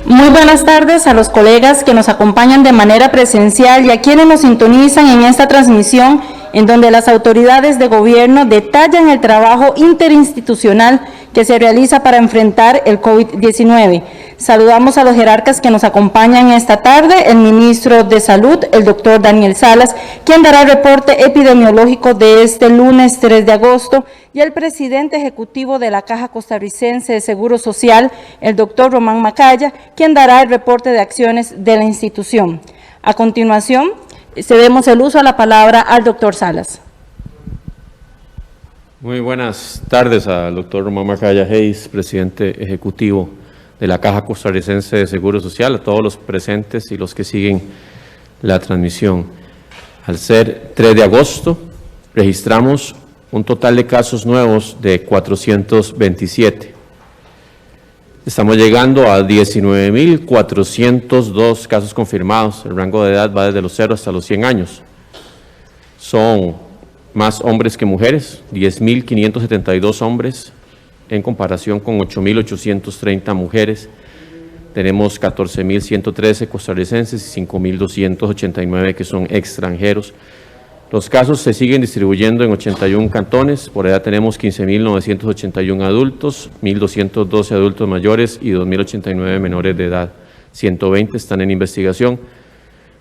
Muy buenas tardes a los colegas que nos acompañan de manera presencial y a quienes nos sintonizan en esta transmisión en donde las autoridades de gobierno detallan el trabajo interinstitucional que se realiza para enfrentar el COVID-19. Saludamos a los jerarcas que nos acompañan esta tarde, el ministro de Salud, el doctor Daniel Salas, quien dará el reporte epidemiológico de este lunes 3 de agosto, y el presidente ejecutivo de la Caja Costarricense de Seguro Social, el doctor Román Macaya, quien dará el reporte de acciones de la institución. A continuación, cedemos el uso a la palabra al doctor Salas. Muy buenas tardes al doctor Román Macaya Hayes, presidente ejecutivo de la Caja Costarricense de Seguro Social, a todos los presentes y los que siguen la transmisión. Al ser 3 de agosto, registramos un total de casos nuevos de 427. Estamos llegando a 19.402 casos confirmados. El rango de edad va desde los 0 hasta los 100 años. Son más hombres que mujeres, 10.572 hombres en comparación con 8.830 mujeres. Tenemos 14.113 costarricenses y 5.289 que son extranjeros. Los casos se siguen distribuyendo en 81 cantones. Por edad tenemos 15.981 adultos, 1.212 adultos mayores y 2.089 menores de edad. 120 están en investigación.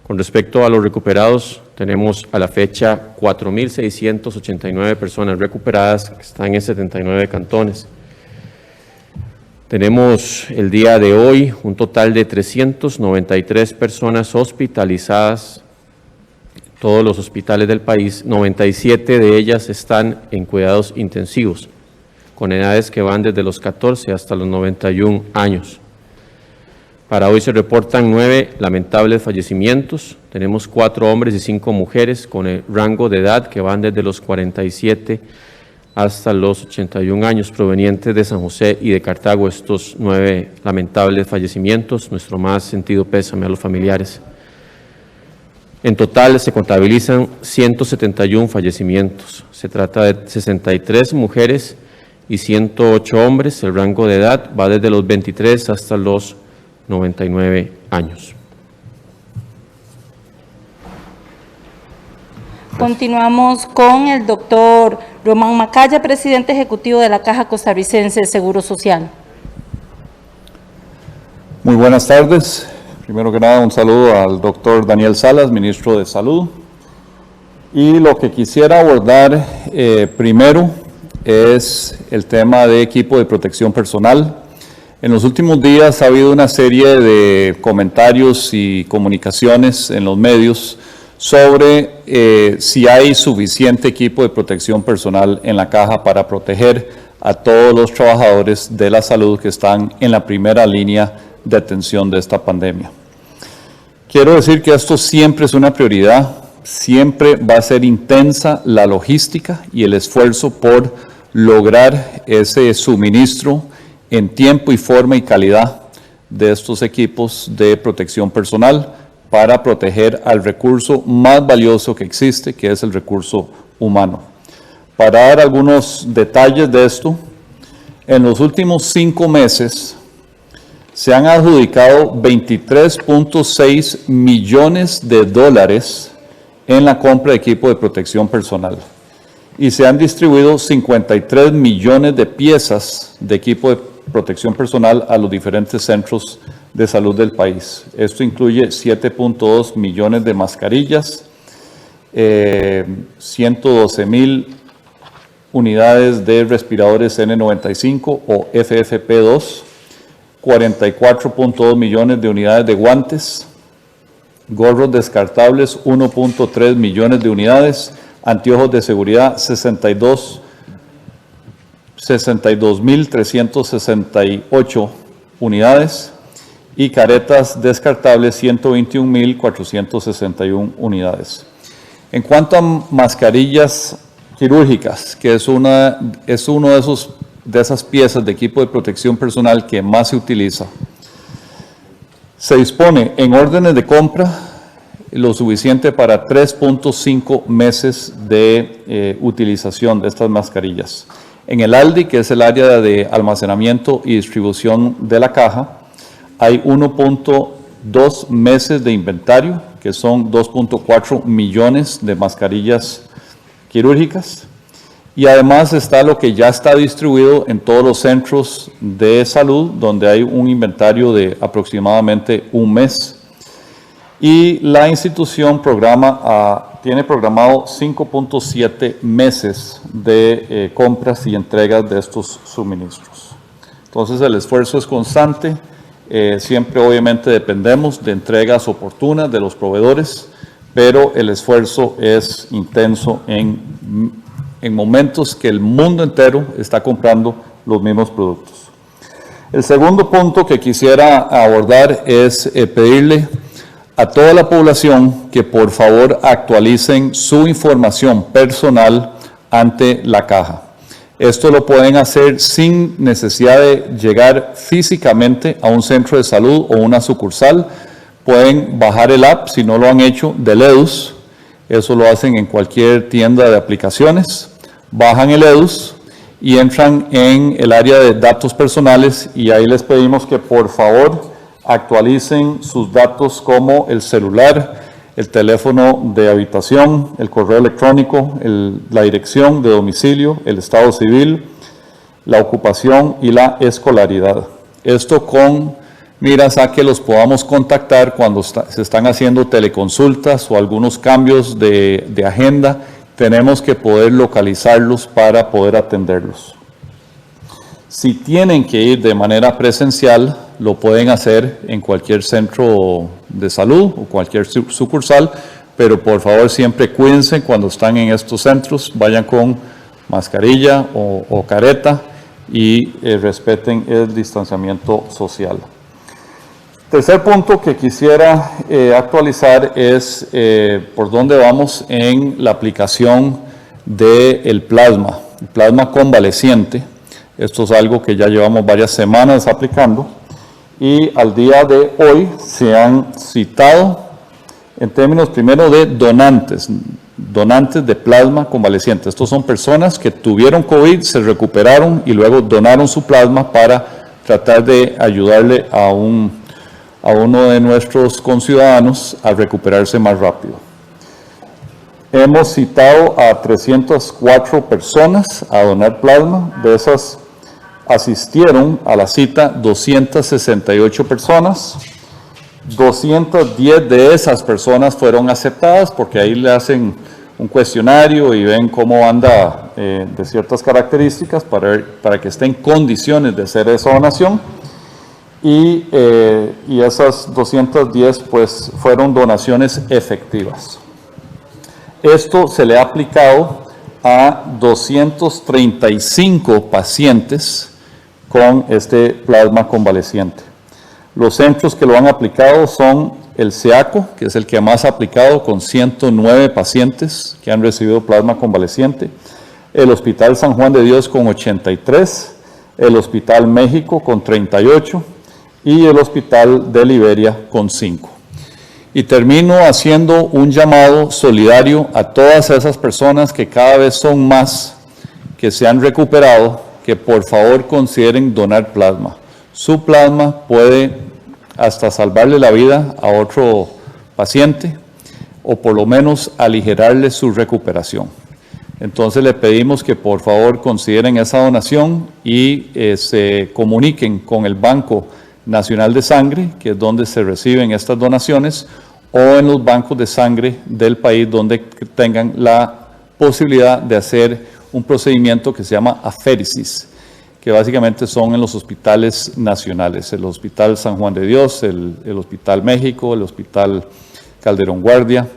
Con respecto a los recuperados, tenemos a la fecha 4.689 personas recuperadas que están en 79 cantones. Tenemos el día de hoy un total de 393 personas hospitalizadas en todos los hospitales del país. 97 de ellas están en cuidados intensivos, con edades que van desde los 14 hasta los 91 años. Para hoy se reportan 9 lamentables fallecimientos. Tenemos 4 hombres y 5 mujeres con el rango de edad que van desde los 47 hasta los 81 años, provenientes de San José y de Cartago. Estos 9 lamentables fallecimientos, nuestro más sentido pésame a los familiares. En total se contabilizan 171 fallecimientos. Se trata de 63 mujeres y 108 hombres. El rango de edad va desde los 23 hasta los 99 años. Continuamos con el doctor Román Macaya, presidente ejecutivo de la Caja Costarricense de Seguro Social. Muy buenas tardes. Primero que nada, un saludo al doctor Daniel Salas, ministro de Salud. Y lo que quisiera abordar primero es el tema de equipo de protección personal. En los últimos días ha habido una serie de comentarios y comunicaciones en los medios sobre si hay suficiente equipo de protección personal en la Caja para proteger a todos los trabajadores de la salud que están en la primera línea de atención de esta pandemia. Quiero decir que esto siempre es una prioridad, siempre va a ser intensa la logística y el esfuerzo por lograr ese suministro en tiempo y forma y calidad de estos equipos de protección personal para proteger al recurso más valioso que existe, que es el recurso humano. Para dar algunos detalles de esto, en los últimos 5 meses se han adjudicado $23.6 millones en la compra de equipo de protección personal y se han distribuido 53 millones de piezas de equipo de protección personal a los diferentes centros de salud del país. Esto incluye 7.2 millones de mascarillas, 112,000 unidades de respiradores N95 o FFP2, 44.2 millones de unidades de guantes, gorros descartables 1.3 millones de unidades, anteojos de seguridad 62.368 unidades y caretas descartables 121.461 unidades. En cuanto a mascarillas quirúrgicas, que es uno de esas piezas de equipo de protección personal que más se utiliza, se dispone en órdenes de compra lo suficiente para 3.5 meses de utilización de estas mascarillas. En el ALDI, que es el área de almacenamiento y distribución de la caja, hay 1.2 meses de inventario, que son 2.4 millones de mascarillas quirúrgicas. Y además está lo que ya está distribuido en todos los centros de salud, donde hay un inventario de aproximadamente un mes. Y la institución tiene programado 5.7 meses de compras y entregas de estos suministros. Entonces el esfuerzo es constante, siempre obviamente dependemos de entregas oportunas de los proveedores, pero el esfuerzo es intenso en momentos que el mundo entero está comprando los mismos productos. El segundo punto que quisiera abordar es pedirle a toda la población que por favor actualicen su información personal ante la caja. Esto lo pueden hacer sin necesidad de llegar físicamente a un centro de salud o una sucursal. Pueden bajar el app, si no lo han hecho, del EDUS. Eso lo hacen en cualquier tienda de aplicaciones. Bajan el EDUS y entran en el área de datos personales y ahí les pedimos que por favor actualicen sus datos como el celular, el teléfono de habitación, el correo electrónico, la dirección de domicilio, el estado civil, la ocupación y la escolaridad. Esto con miras a que los podamos contactar cuando se están haciendo teleconsultas o algunos cambios de agenda. Tenemos que poder localizarlos para poder atenderlos. Si tienen que ir de manera presencial, lo pueden hacer en cualquier centro de salud o cualquier sucursal, pero por favor siempre cuídense cuando están en estos centros, vayan con mascarilla o careta y respeten el distanciamiento social. Tercer punto que quisiera actualizar es por dónde vamos en la aplicación del plasma, el plasma convaleciente. Esto es algo que ya llevamos varias semanas aplicando y al día de hoy se han citado en términos primero de donantes de plasma convaleciente. Estos son personas que tuvieron COVID, se recuperaron y luego donaron su plasma para tratar de ayudarle a uno de nuestros conciudadanos a recuperarse más rápido. Hemos citado a 304 personas a donar plasma. De esas asistieron a la cita 268 personas. 210 de esas personas fueron aceptadas porque ahí le hacen un cuestionario y ven cómo anda de ciertas características para que esté en condiciones de hacer esa donación. Y esas 210 pues fueron donaciones efectivas. Esto se le ha aplicado a 235 pacientes con este plasma convaleciente. Los centros que lo han aplicado son el SEACO, que es el que más ha aplicado, con 109 pacientes que han recibido plasma convaleciente, el Hospital San Juan de Dios con 83, el Hospital México con 38 y el Hospital de Liberia con 5. Y termino haciendo un llamado solidario a todas esas personas que cada vez son más, que se han recuperado, que por favor consideren donar plasma. Su plasma puede hasta salvarle la vida a otro paciente o por lo menos aligerarle su recuperación. Entonces le pedimos que por favor consideren esa donación y se comuniquen con el Banco Nacional de Sangre, que es donde se reciben estas donaciones, o en los bancos de sangre del país donde tengan la posibilidad de hacer un procedimiento que se llama aféresis, que básicamente son en los hospitales nacionales, el Hospital San Juan de Dios, el Hospital México, el Hospital Calderón Guardia,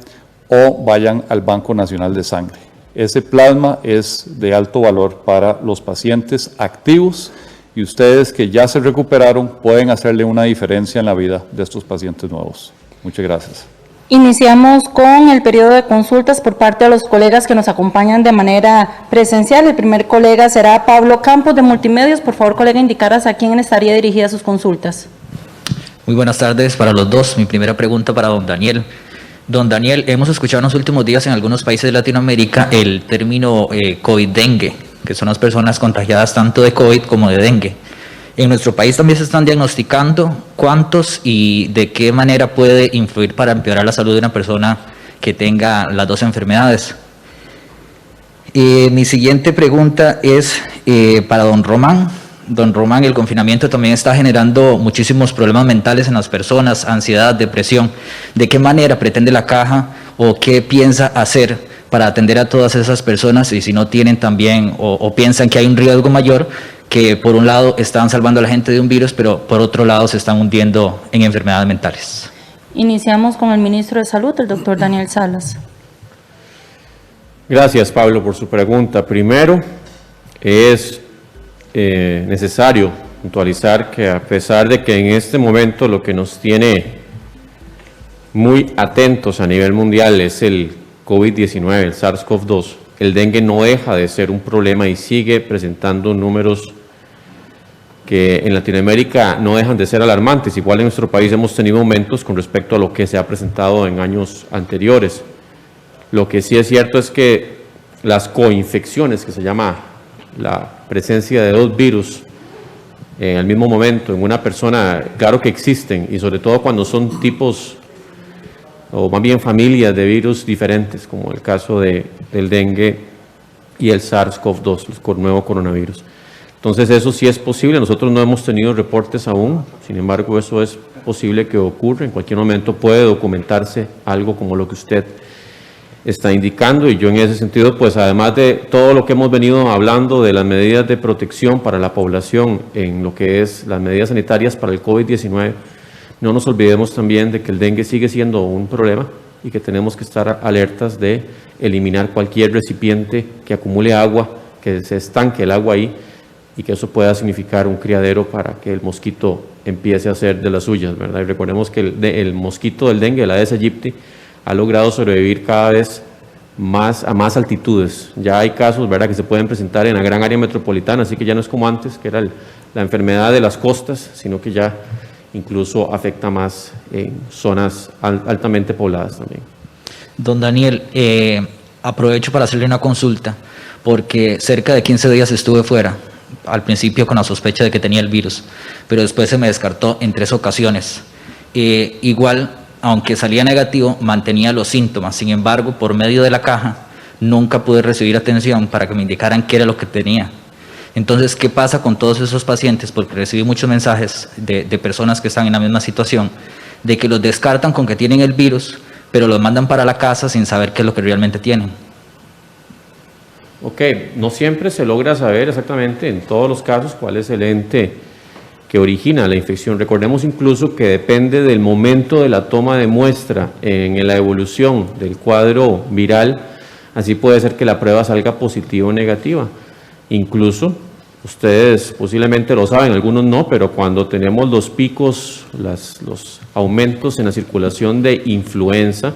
o vayan al Banco Nacional de Sangre. Ese plasma es de alto valor para los pacientes activos y ustedes que ya se recuperaron pueden hacerle una diferencia en la vida de estos pacientes nuevos. Muchas gracias. Iniciamos con el periodo de consultas por parte de los colegas que nos acompañan de manera presencial. El primer colega será Pablo Campos de Multimedios. Por favor, colega, indicaras a quién estaría dirigida sus consultas. Muy buenas tardes para los dos. Mi primera pregunta para don Daniel. Don Daniel, hemos escuchado en los últimos días en algunos países de Latinoamérica el término COVID-dengue, que son las personas contagiadas tanto de COVID como de dengue. En nuestro país también se están diagnosticando. ¿Cuántos y de qué manera puede influir para empeorar la salud de una persona que tenga las dos enfermedades? Mi siguiente pregunta es para don Román. Don Román, el confinamiento también está generando muchísimos problemas mentales en las personas, ansiedad, depresión. ¿De qué manera pretende la Caja o qué piensa hacer para atender a todas esas personas y si no tienen también o piensan que hay un riesgo mayor, que por un lado están salvando a la gente de un virus, pero por otro lado se están hundiendo en enfermedades mentales? Iniciamos con el ministro de Salud, el doctor Daniel Salas. Gracias, Pablo, por su pregunta. Primero, es necesario puntualizar que a pesar de que en este momento lo que nos tiene muy atentos a nivel mundial es el COVID-19, el SARS-CoV-2, el dengue no deja de ser un problema y sigue presentando números que en Latinoamérica no dejan de ser alarmantes. Igual en nuestro país hemos tenido aumentos con respecto a lo que se ha presentado en años anteriores. Lo que sí es cierto es que las coinfecciones, que se llama la presencia de dos virus en el mismo momento en una persona, claro que existen, y sobre todo cuando son tipos o más bien familias de virus diferentes, como el caso del dengue y el SARS-CoV-2, el nuevo coronavirus. Entonces eso sí es posible, nosotros no hemos tenido reportes aún, sin embargo eso es posible que ocurra, en cualquier momento puede documentarse algo como lo que usted está indicando, y yo en ese sentido, pues además de todo lo que hemos venido hablando de las medidas de protección para la población en lo que es las medidas sanitarias para el COVID-19, no nos olvidemos también de que el dengue sigue siendo un problema y que tenemos que estar alertas de eliminar cualquier recipiente que acumule agua, que se estanque el agua ahí y que eso pueda significar un criadero para que el mosquito empiece a hacer de las suyas, ¿verdad? Y recordemos que el mosquito del dengue, el Aedes aegypti, ha logrado sobrevivir cada vez más a más altitudes. Ya hay casos, ¿verdad?, que se pueden presentar en la gran área metropolitana, así que ya no es como antes, que era la enfermedad de las costas, sino que ya incluso afecta más en zonas altamente pobladas también. Don Daniel, aprovecho para hacerle una consulta, porque cerca de 15 días estuve fuera, al principio con la sospecha de que tenía el virus, pero después se me descartó en 3 ocasiones. Igual, aunque salía negativo, mantenía los síntomas. Sin embargo, por medio de la Caja, nunca pude recibir atención para que me indicaran qué era lo que tenía. Entonces, ¿qué pasa con todos esos pacientes? Porque recibí muchos mensajes de personas que están en la misma situación, de que los descartan con que tienen el virus, pero los mandan para la casa sin saber qué es lo que realmente tienen. Ok, no siempre se logra saber exactamente en todos los casos cuál es el ente que origina la infección. Recordemos incluso que depende del momento de la toma de muestra en la evolución del cuadro viral, así puede ser que la prueba salga positiva o negativa. Incluso, ustedes posiblemente lo saben, algunos no, pero cuando tenemos los picos, los aumentos en la circulación de influenza,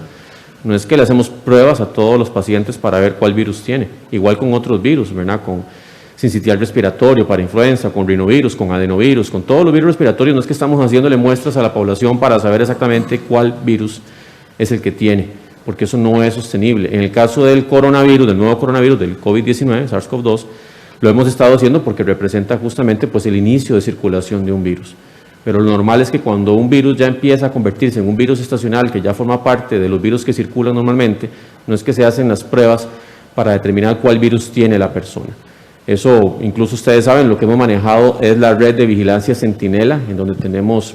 no es que le hacemos pruebas a todos los pacientes para ver cuál virus tiene, igual con otros virus, ¿verdad?, con sincitial respiratorio para influenza, con rinovirus, con adenovirus, con todos los virus respiratorios, no es que estamos haciéndole muestras a la población para saber exactamente cuál virus es el que tiene, porque eso no es sostenible. En el caso del coronavirus, del nuevo coronavirus, del COVID-19, SARS-CoV-2, lo hemos estado haciendo porque representa justamente pues el inicio de circulación de un virus. Pero lo normal es que cuando un virus ya empieza a convertirse en un virus estacional, que ya forma parte de los virus que circulan normalmente, no es que se hacen las pruebas para determinar cuál virus tiene la persona. Eso, incluso ustedes saben, lo que hemos manejado es la red de vigilancia Centinela, en donde tenemos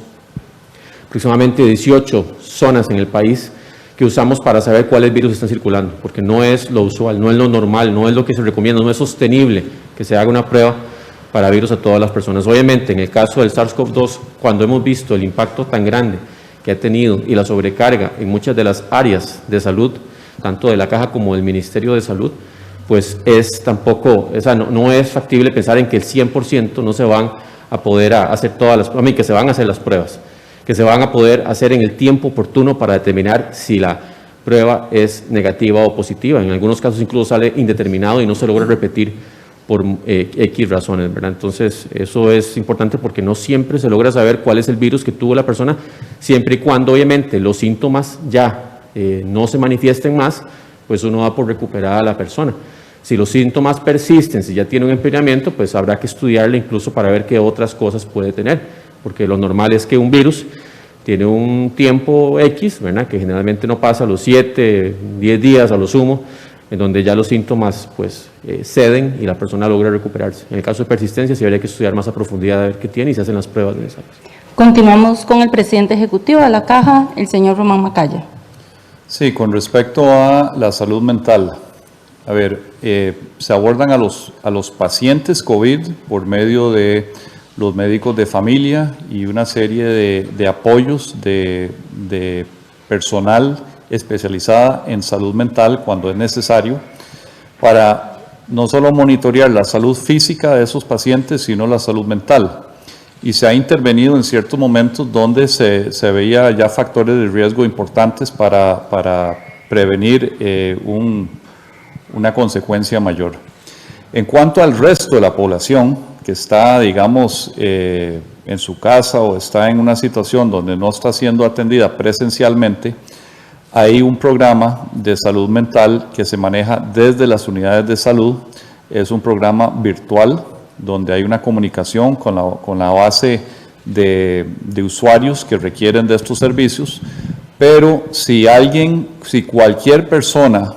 aproximadamente 18 zonas en el país que usamos para saber cuáles virus están circulando, porque no es lo usual, no es lo normal, no es lo que se recomienda, no es sostenible que se haga una prueba para virus a todas las personas. Obviamente, en el caso del SARS-CoV-2, cuando hemos visto el impacto tan grande que ha tenido y la sobrecarga en muchas de las áreas de salud, tanto de la Caja como del Ministerio de Salud, pues no es factible pensar en que el 100% no se van a poder hacer que se van a hacer las pruebas, que se van a poder hacer en el tiempo oportuno para determinar si la prueba es negativa o positiva. En algunos casos incluso sale indeterminado y no se logra repetir por X razones, ¿verdad? Entonces, eso es importante porque no siempre se logra saber cuál es el virus que tuvo la persona, siempre y cuando, obviamente, los síntomas ya no se manifiesten más, pues uno da por recuperada a la persona. Si los síntomas persisten, si ya tiene un empeoramiento, pues habrá que estudiarle incluso para ver qué otras cosas puede tener, porque lo normal es que un virus tiene un tiempo X, ¿verdad?, que generalmente no pasa los 7, 10 días a lo sumo, en donde ya los síntomas pues ceden y la persona logra recuperarse. En el caso de persistencia sí habría que estudiar más a profundidad a ver qué tiene y se hacen las pruebas necesarias. Continuamos con el presidente ejecutivo de la Caja, el señor Román Macaya. Sí, con respecto a la salud mental, a ver, se abordan a los pacientes COVID por medio de los médicos de familia y una serie de apoyos de personal especializada en salud mental cuando es necesario, para no solo monitorear la salud física de esos pacientes, sino la salud mental. Y se ha intervenido en ciertos momentos donde se veía ya factores de riesgo importantes para prevenir una consecuencia mayor. En cuanto al resto de la población que está, digamos, en su casa o está en una situación donde no está siendo atendida presencialmente, hay un programa de salud mental que se maneja desde las unidades de salud. Es un programa virtual donde hay una comunicación con la base de usuarios que requieren de estos servicios, pero si cualquier persona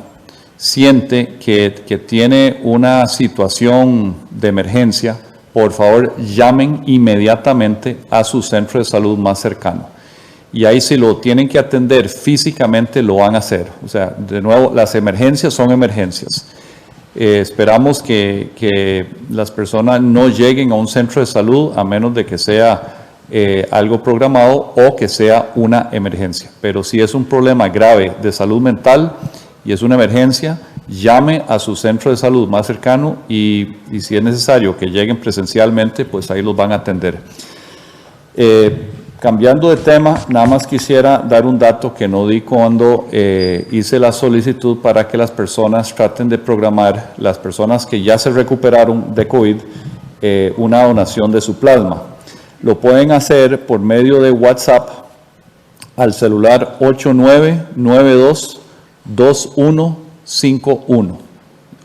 siente que tiene una situación de emergencia, por favor llamen inmediatamente a su centro de salud más cercano. Y ahí si lo tienen que atender físicamente lo van a hacer. O sea, de nuevo, las emergencias son emergencias. Esperamos que las personas no lleguen a un centro de salud a menos de que sea algo programado o que sea una emergencia. Pero si es un problema grave de salud mental y es una emergencia, llame a su centro de salud más cercano y si es necesario que lleguen presencialmente, pues ahí los van a atender. Cambiando de tema, nada más quisiera dar un dato que no di cuando hice la solicitud para que las personas traten de programar, las personas que ya se recuperaron de COVID, una donación de su plasma. Lo pueden hacer por medio de WhatsApp al celular 8992-2151.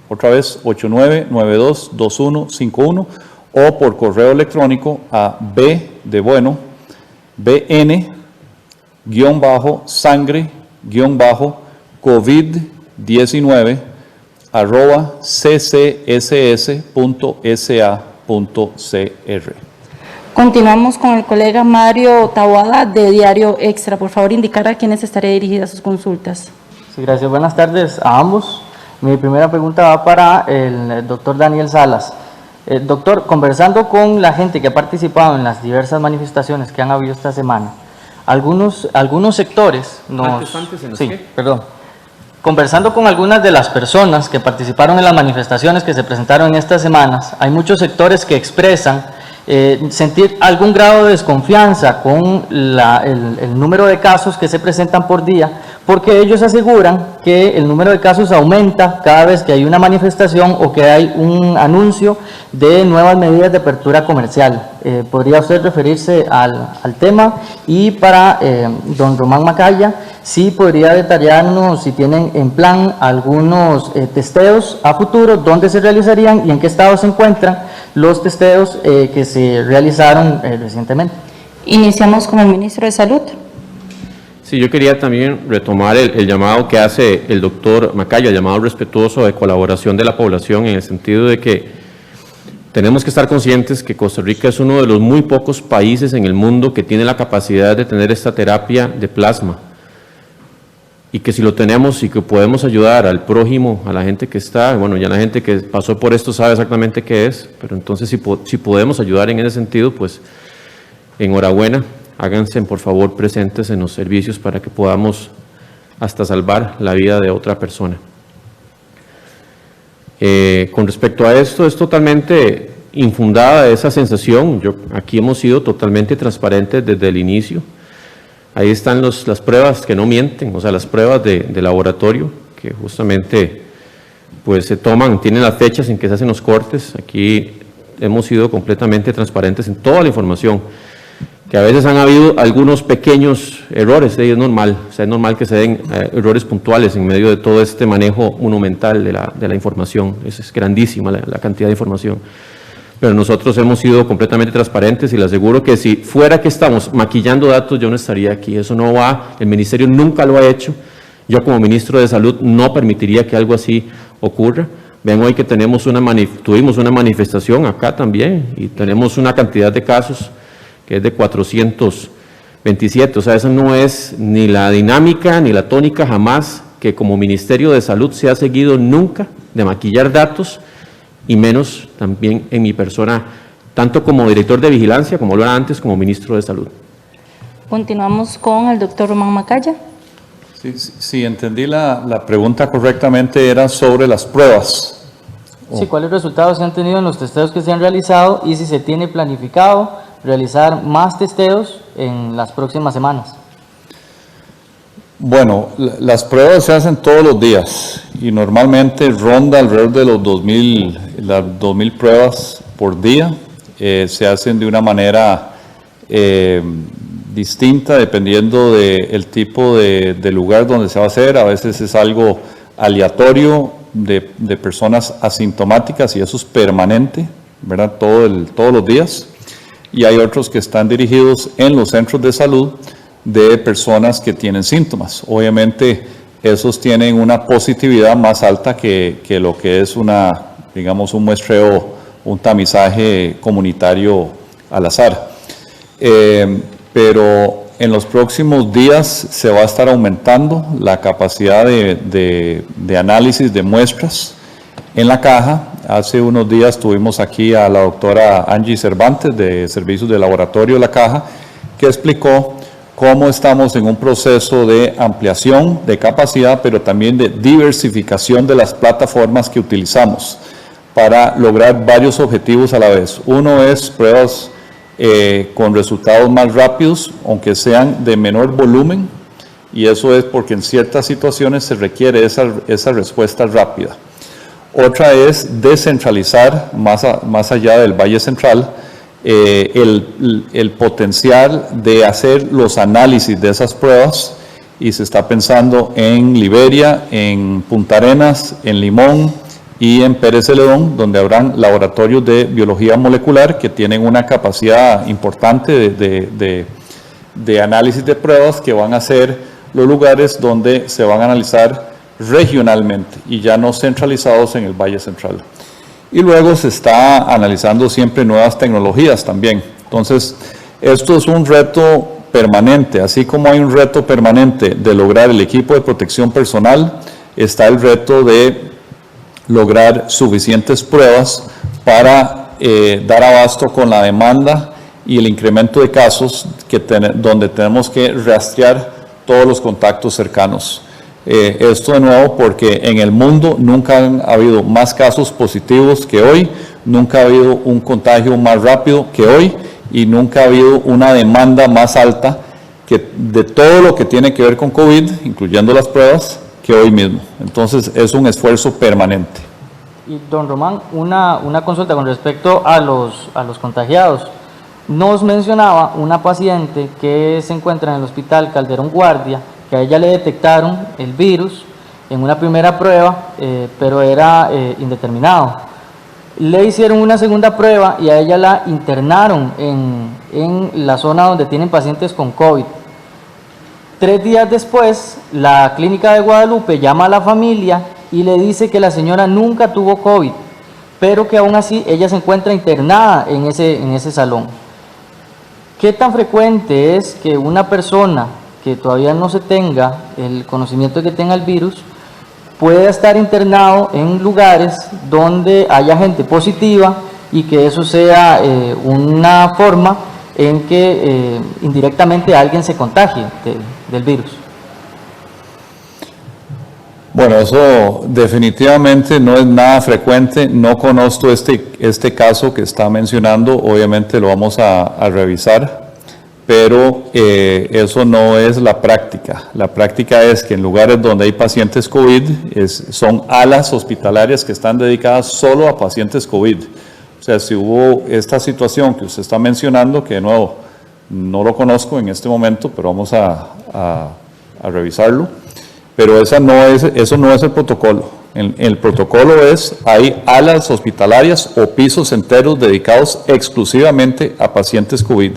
Otra vez, 8992-2151 o por correo electrónico a bn-sangre-covid-19 @ccss.sa.cr. Continuamos con el colega Mario Taboada de Diario Extra. Por favor, indicar a quiénes estaría dirigida sus consultas. Sí, gracias. Buenas tardes a ambos. Mi primera pregunta va para el doctor Daniel Salas. Doctor, conversando con la gente que ha participado en las diversas manifestaciones que han habido esta semana, algunos sectores Conversando con algunas de las personas que participaron en las manifestaciones que se presentaron en estas semanas, hay muchos sectores que expresan sentir algún grado de desconfianza con el número de casos que se presentan por día, porque ellos aseguran que el número de casos aumenta cada vez que hay una manifestación o que hay un anuncio de nuevas medidas de apertura comercial. ¿Podría usted referirse al tema? Y para don Román Macaya, sí podría detallarnos si tienen en plan algunos testeos a futuro, dónde se realizarían y en qué estado se encuentran los testeos que se realizaron recientemente. Iniciamos con el ministro de Salud. Sí, yo quería también retomar el llamado que hace el doctor Macaya, el llamado respetuoso de colaboración de la población, en el sentido de que tenemos que estar conscientes que Costa Rica es uno de los muy pocos países en el mundo que tiene la capacidad de tener esta terapia de plasma, y que si lo tenemos y que podemos ayudar al prójimo, a la gente que está, bueno, ya la gente que pasó por esto sabe exactamente qué es, pero entonces si podemos ayudar en ese sentido, pues enhorabuena. Háganse por favor presentes en los servicios para que podamos hasta salvar la vida de otra persona. Con respecto a esto, es totalmente infundada esa sensación. Aquí hemos sido totalmente transparentes desde el inicio. Ahí están las pruebas que no mienten, o sea, las pruebas de laboratorio que justamente pues se toman, tienen las fechas en que se hacen los cortes. Aquí hemos sido completamente transparentes en toda la información que a veces han habido algunos pequeños errores, es normal, o sea, es normal que se den errores puntuales en medio de todo este manejo monumental de la información, es grandísima la cantidad de información. Pero nosotros hemos sido completamente transparentes y le aseguro que si fuera que estamos maquillando datos, yo no estaría aquí. Eso no va, el ministerio nunca lo ha hecho. Yo como ministro de Salud no permitiría que algo así ocurra. Ven hoy que tuvimos una manifestación acá también y tenemos una cantidad de casos que es de 427. O sea, esa no es ni la dinámica ni la tónica jamás que como Ministerio de Salud se ha seguido nunca de maquillar datos, y menos también en mi persona, tanto como director de vigilancia, como lo era antes, como ministro de Salud. Continuamos con el doctor Román Macaya. Sí, entendí la pregunta correctamente, era sobre las pruebas. Sí, ¿cuáles resultados se han tenido en los testeos que se han realizado y si se tiene planificado realizar más testeos en las próximas semanas? Bueno, las pruebas se hacen todos los días y normalmente ronda alrededor de las 2.000 pruebas por día. Se hacen de una manera distinta dependiendo del tipo de lugar donde se va a hacer. A veces es algo aleatorio de personas asintomáticas y eso es permanente, ¿verdad? Todos los días. Y hay otros que están dirigidos en los centros de salud de personas que tienen síntomas. Obviamente esos tienen una positividad más alta que lo que es digamos un muestreo, un tamizaje comunitario al azar. Pero en los próximos días se va a estar aumentando la capacidad de análisis de muestras en la caja. Hace unos días tuvimos aquí a la doctora Angie Cervantes de Servicios de Laboratorio de la Caja, que explicó cómo estamos en un proceso de ampliación de capacidad, pero también de diversificación de las plataformas que utilizamos para lograr varios objetivos a la vez. Uno es pruebas con resultados más rápidos, aunque sean de menor volumen, y eso es porque en ciertas situaciones se requiere esa respuesta rápida. Otra es descentralizar más allá del Valle Central el potencial de hacer los análisis de esas pruebas, y se está pensando en Liberia, en Punta Arenas, en Limón y en Pérez Celedón, donde habrán laboratorios de biología molecular que tienen una capacidad importante de análisis de pruebas, que van a ser los lugares donde se van a analizar regionalmente y ya no centralizados en el Valle Central. Y luego se está analizando siempre nuevas tecnologías también. Entonces, esto es un reto permanente. Así como hay un reto permanente de lograr el equipo de protección personal, está el reto de lograr suficientes pruebas para dar abasto con la demanda y el incremento de casos donde tenemos que rastrear todos los contactos cercanos. Esto de nuevo porque en el mundo nunca han habido más casos positivos que hoy, nunca ha habido un contagio más rápido que hoy y nunca ha habido una demanda más alta de todo lo que tiene que ver con COVID, incluyendo las pruebas, que hoy mismo. Entonces es un esfuerzo permanente. Y don Román, una consulta con respecto a los contagiados. Nos mencionaba una paciente que se encuentra en el Hospital Calderón Guardia, que a ella le detectaron el virus en una primera prueba, pero era indeterminado. Le hicieron una segunda prueba y a ella la internaron en la zona donde tienen pacientes con COVID. 3 días después, la clínica de Guadalupe llama a la familia y le dice que la señora nunca tuvo COVID, pero que aún así ella se encuentra internada en ese salón. ¿Qué tan frecuente es que una persona que todavía no se tenga el conocimiento de que tenga el virus pueda estar internado en lugares donde haya gente positiva y que eso sea una forma en que indirectamente alguien se contagie del virus? Bueno, eso definitivamente no es nada frecuente. No conozco este caso que está mencionando, obviamente lo vamos a revisar, pero eso no es la práctica. La práctica es que en lugares donde hay pacientes COVID son alas hospitalarias que están dedicadas solo a pacientes COVID. O sea, si hubo esta situación que usted está mencionando, que de nuevo no lo conozco en este momento, pero vamos a revisarlo. Pero eso no es el protocolo. El protocolo es, hay alas hospitalarias o pisos enteros dedicados exclusivamente a pacientes COVID.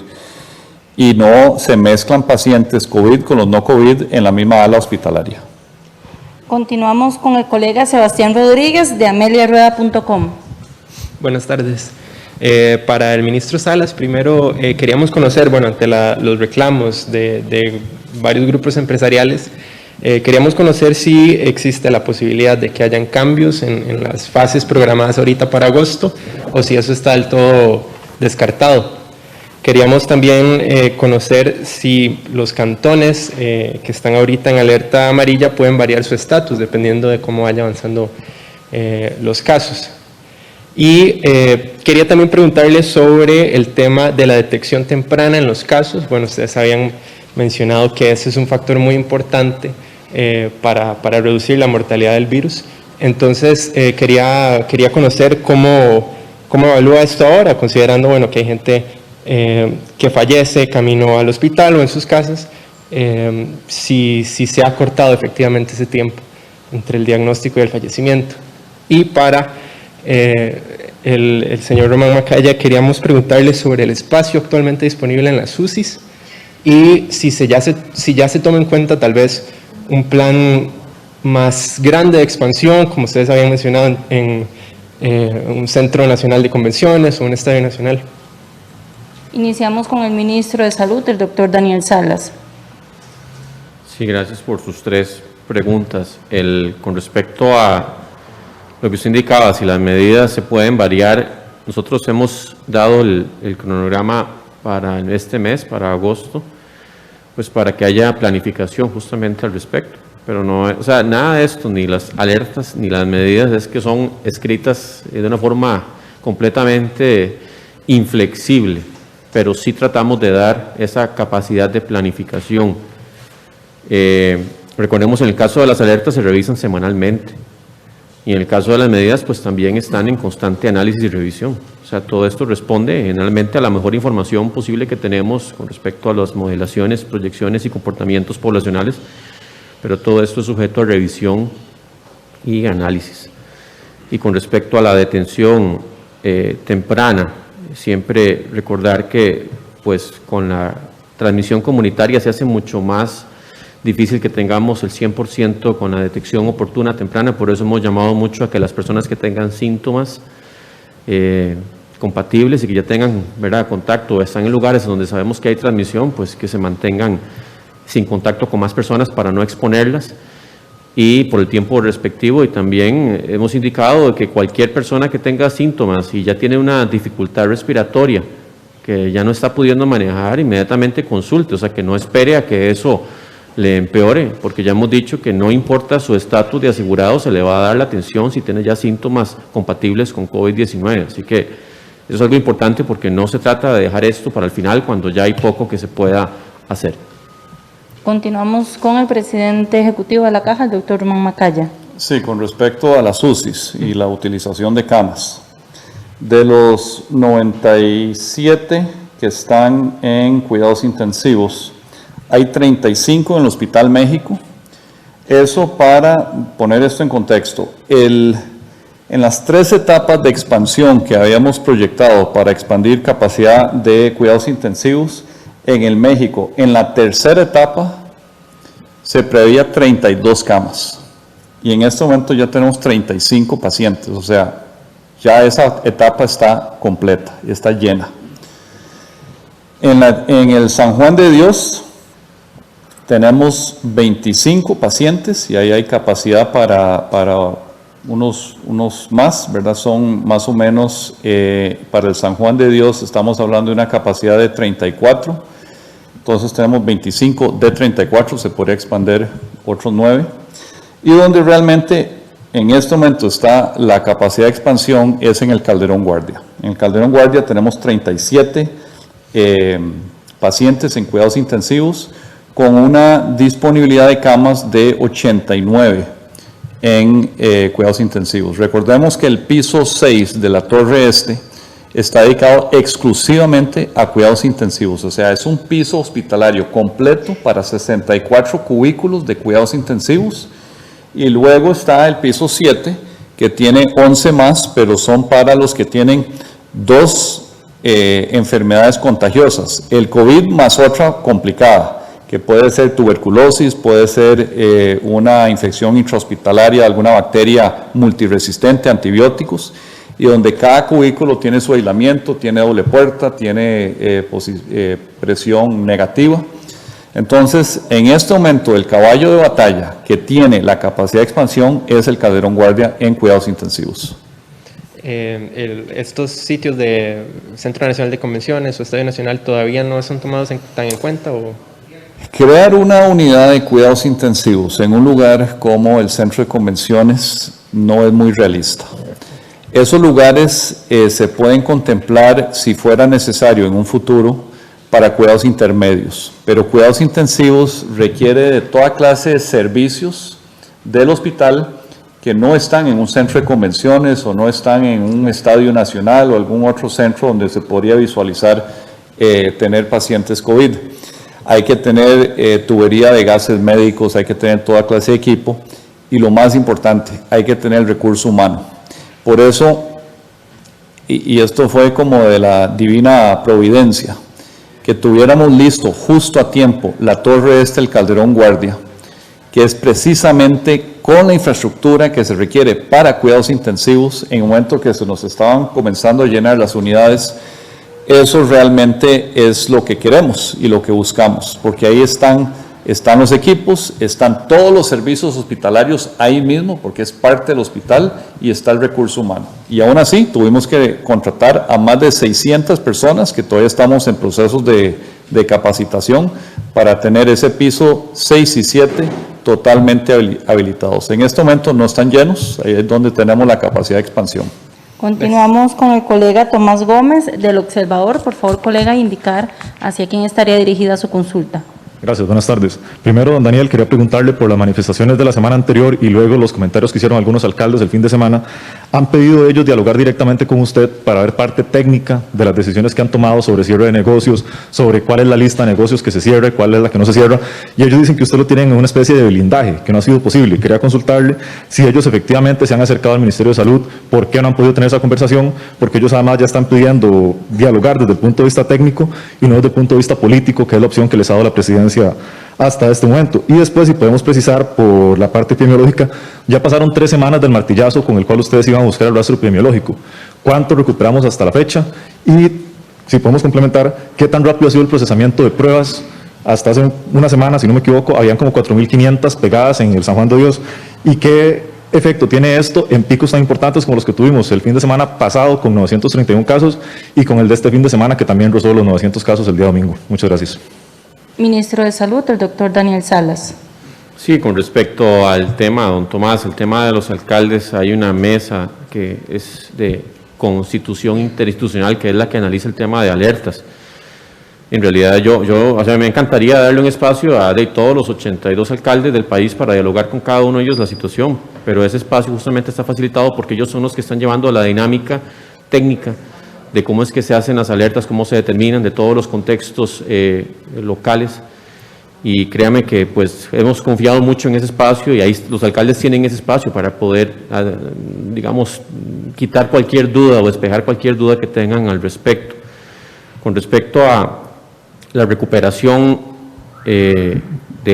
Y no se mezclan pacientes COVID con los no COVID en la misma ala hospitalaria. Continuamos con el colega Sebastián Rodríguez de ameliarueda.com. Buenas tardes. Para el ministro Salas, primero queríamos conocer, bueno, ante los reclamos de varios grupos empresariales, queríamos conocer si existe la posibilidad de que hayan cambios en las fases programadas ahorita para agosto o si eso está del todo descartado. Queríamos también conocer si los cantones que están ahorita en alerta amarilla pueden variar su estatus dependiendo de cómo vaya avanzando los casos. Y quería también preguntarles sobre el tema de la detección temprana en los casos. Bueno, ustedes habían mencionado que ese es un factor muy importante para reducir la mortalidad del virus. Entonces, quería conocer cómo evalúa esto ahora, considerando, bueno, que hay gente que fallece camino al hospital o en sus casas, si se ha cortado efectivamente ese tiempo entre el diagnóstico y el fallecimiento. Y para el señor Román Macaya, queríamos preguntarle sobre el espacio actualmente disponible en las UCIs y si ya se toma en cuenta tal vez un plan más grande de expansión, como ustedes habían mencionado, en un centro nacional de convenciones o un estadio nacional. Iniciamos con el ministro de Salud, el doctor Daniel Salas. Sí, gracias por sus tres preguntas. Con respecto a lo que usted indicaba, si las medidas se pueden variar, nosotros hemos dado el cronograma para este mes, para agosto, pues para que haya planificación justamente al respecto. Pero no, o sea, nada de esto, ni las alertas, ni las medidas, es que son escritas de una forma completamente inflexible, pero sí tratamos de dar esa capacidad de planificación. Recordemos, en el caso de las alertas se revisan semanalmente, y en el caso de las medidas, pues también están en constante análisis y revisión. O sea, todo esto responde generalmente a la mejor información posible que tenemos con respecto a las modelaciones, proyecciones y comportamientos poblacionales, pero todo esto es sujeto a revisión y análisis. Y con respecto a la detención temprana, siempre recordar que pues con la transmisión comunitaria se hace mucho más difícil que tengamos el 100% con la detección oportuna temprana. Por eso hemos llamado mucho a que las personas que tengan síntomas compatibles y que ya tengan, ¿verdad?, contacto o están en lugares donde sabemos que hay transmisión, pues que se mantengan sin contacto con más personas para no exponerlas, y por el tiempo respectivo. Y también hemos indicado que cualquier persona que tenga síntomas y ya tiene una dificultad respiratoria que ya no está pudiendo manejar, inmediatamente consulte, o sea, que no espere a que eso le empeore, porque ya hemos dicho que no importa su estatus de asegurado, se le va a dar la atención si tiene ya síntomas compatibles con COVID-19. Así que eso es algo importante, porque no se trata de dejar esto para el final cuando ya hay poco que se pueda hacer. Continuamos con el presidente ejecutivo de la Caja, el doctor Román Macaya. Sí, con respecto a las UCIs y la utilización de camas. De los 97 que están en cuidados intensivos, hay 35 en el Hospital México. Eso, para poner esto en contexto, en las 3 etapas de expansión que habíamos proyectado para expandir capacidad de cuidados intensivos, en el México, en la 3ª etapa, se preveía 32 camas. Y en este momento ya tenemos 35 pacientes, o sea, ya esa etapa está completa, está llena. En el San Juan de Dios tenemos 25 pacientes y ahí hay capacidad para unos más, ¿verdad? Son más o menos, para el San Juan de Dios estamos hablando de una capacidad de 34. Entonces tenemos 25 de 34, se podría expandir otros 9. Y donde realmente en este momento está la capacidad de expansión es en el Calderón Guardia. En el Calderón Guardia tenemos 37 pacientes en cuidados intensivos, con una disponibilidad de camas de 89 en cuidados intensivos. Recordemos que el piso 6 de la Torre Este está dedicado exclusivamente a cuidados intensivos, o sea, es un piso hospitalario completo para 64 cubículos de cuidados intensivos, y luego está el piso 7, que tiene 11 más, pero son para los que tienen 2 enfermedades contagiosas, el COVID más otra complicada, que puede ser tuberculosis, puede ser una infección intrahospitalaria, alguna bacteria multiresistente a antibióticos, y donde cada cubículo tiene su aislamiento, tiene doble puerta, tiene presión negativa. Entonces, en este momento, el caballo de batalla que tiene la capacidad de expansión es el Calderón Guardia en cuidados intensivos. ¿Estos sitios de Centro Nacional de Convenciones o Estadio Nacional todavía no son tomados tan en cuenta? ¿O? Crear una unidad de cuidados intensivos en un lugar como el Centro de Convenciones no es muy realista. Esos lugares se pueden contemplar si fuera necesario en un futuro para cuidados intermedios, pero cuidados intensivos requiere de toda clase de servicios del hospital que no están en un centro de convenciones o no están en un estadio nacional o algún otro centro donde se podría visualizar tener pacientes COVID. Hay que tener tubería de gases médicos, hay que tener toda clase de equipo y lo más importante, hay que tener el recurso humano. Por eso, y esto fue como de la divina providencia, que tuviéramos listo justo a tiempo la torre del Calderón Guardia, que es precisamente con la infraestructura que se requiere para cuidados intensivos en el momento que se nos estaban comenzando a llenar las unidades. Eso realmente es lo que queremos y lo que buscamos, porque ahí están los equipos, están todos los servicios hospitalarios ahí mismo, porque es parte del hospital, y está el recurso humano. Y aún así tuvimos que contratar a más de 600 personas, que todavía estamos en procesos de capacitación, para tener ese piso 6 y 7 totalmente habilitados. En este momento no están llenos, ahí es donde tenemos la capacidad de expansión. Continuamos con el colega Tomás Gómez del Observador. Por favor, colega, indicar hacia quién estaría dirigida su consulta. Gracias, buenas tardes. Primero, don Daniel, quería preguntarle por las manifestaciones de la semana anterior y luego los comentarios que hicieron algunos alcaldes el fin de semana. ¿Han pedido ellos dialogar directamente con usted para ver parte técnica de las decisiones que han tomado sobre cierre de negocios, sobre cuál es la lista de negocios que se cierre, cuál es la que no se cierra? Y ellos dicen que usted lo tienen en una especie de blindaje, que no ha sido posible. Quería consultarle si ellos efectivamente se han acercado al Ministerio de Salud, por qué no han podido tener esa conversación, porque ellos además ya están pidiendo dialogar desde el punto de vista técnico y no desde el punto de vista político, que es la opción que les ha dado la presidencia hasta este momento. Y después, si podemos precisar por la parte epidemiológica, ya pasaron 3 semanas del martillazo con el cual ustedes iban a buscar el rastro epidemiológico. ¿Cuánto recuperamos hasta la fecha? Y si podemos complementar, ¿qué tan rápido ha sido el procesamiento de pruebas? Hasta hace una semana, si no me equivoco, habían como 4.500 pegadas en el San Juan de Dios. ¿Y qué efecto tiene esto en picos tan importantes como los que tuvimos el fin de semana pasado con 931 casos y con el de este fin de semana que también rozó los 900 casos el día domingo? Muchas gracias. Ministro de Salud, el doctor Daniel Salas. Sí, con respecto al tema, don Tomás, el tema de los alcaldes, hay una mesa que es de constitución interinstitucional, que es la que analiza el tema de alertas. En realidad o sea, me encantaría darle un espacio a todos los 82 alcaldes del país para dialogar con cada uno de ellos la situación, pero ese espacio justamente está facilitado porque ellos son los que están llevando la dinámica técnica de cómo es que se hacen las alertas, cómo se determinan, de todos los contextos locales. Y créame que pues hemos confiado mucho en ese espacio y ahí los alcaldes tienen ese espacio para poder, digamos, quitar cualquier duda o despejar cualquier duda que tengan al respecto. Con respecto a la recuperación de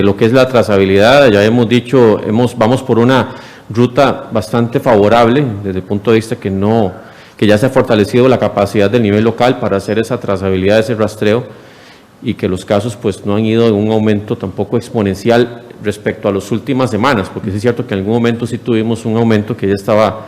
lo que es la trazabilidad, ya hemos dicho, vamos por una ruta bastante favorable desde el punto de vista que ya se ha fortalecido la capacidad del nivel local para hacer esa trazabilidad, ese rastreo, y que los casos pues no han ido en un aumento tampoco exponencial respecto a las últimas semanas, porque sí es cierto que en algún momento sí tuvimos un aumento que ya estaba